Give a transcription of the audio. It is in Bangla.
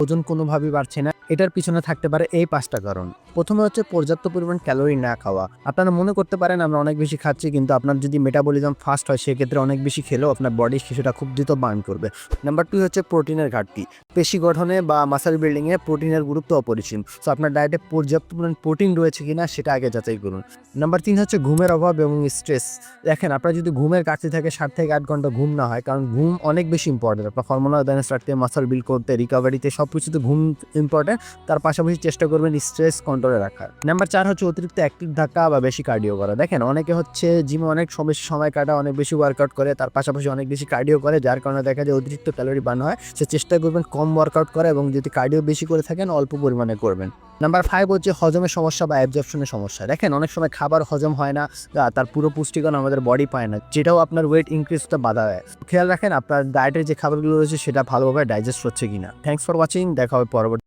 ওজন কোনোভাবেই বাড়ছে না, এটার পিছনে থাকতে পারে এই 5টা কারণ। প্রথমে হচ্ছে পর্যাপ্ত পরিমাণ ক্যালোরি না খাওয়া। আপনারা মনে করতে পারেন আমরা অনেক বেশি খাচ্ছি, কিন্তু আপনার যদি মেটাবলিজম ফাস্ট হয় সেক্ষেত্রে অনেক বেশি খেলেও আপনার বডি সেটা খুব দ্রুত বার্ন করবে। নাম্বার 2 হচ্ছে প্রোটিনের ঘাটতি। পেশি গঠনে বা মাসল বিল্ডিংয়ে প্রোটিনের গুরুত্ব অপরিসীম। সো আপনার ডায়েটে পর্যাপ্ত পরিমাণ প্রোটিন রয়েছে কিনা সেটা আগে যাচাই করুন। নাম্বার 3 হচ্ছে ঘুমের অভাব এবং স্ট্রেস। দেখেন আপনার যদি ঘুমের ঘাটতি থাকে 7 থেকে 8 ঘন্টা ঘুম না হয়, কারণ ঘুম অনেক বেশি ইম্পর্টেন্ট। আপনার হরমোনাল ব্যালেন্স রাখতে, মাসল বিল্ড করতে, রিকভারিতে সব কিছুতে ঘুম ইম্পর্টেন্ট। তার পাশাপাশি চেষ্টা করবেন স্ট্রেস কন্ট্রোলে রাখার। নাম্বার 4 হচ্ছে অতিরিক্ত অ্যাক্টিভ থাকা বা বেশি কার্ডিও করা। দেখেন অনেকে হচ্ছে জিমে অনেক বেশি সময় কাটায়, অনেক বেশি ওয়ার্কআউট করে, তার পাশাপাশি অনেক বেশি কার্ডিও করে, যার কারণে দেখা যায় অতিরিক্ত ক্যালোরি বার্ন হয়। সে চেষ্টা করবেন কম ওয়ার্কআউট করা, এবং যদি কার্ডিও বেশি করে থাকেন অল্প পরিমাণে করবেন। নাম্বার 5 হচ্ছে হজমের সমস্যা বা অ্যাবজর্পশনের সমস্যা। দেখেন অনেক সময় খাবার হজম হয় না, তার পুরো পুষ্টিগুণ আমাদের বডি পায় না, যেটাও আপনার ওয়েট ইনক্রিজটা বাধা দেয়। খেয়াল রাখেন আপনার ডায়েটের যে খাবারগুলো রয়েছে সেটা ভালোভাবে ডাইজেস্ট হচ্ছে কিনা। থ্যাংকস ফর ওয়াচিং, দেখা হবে পরবর্তী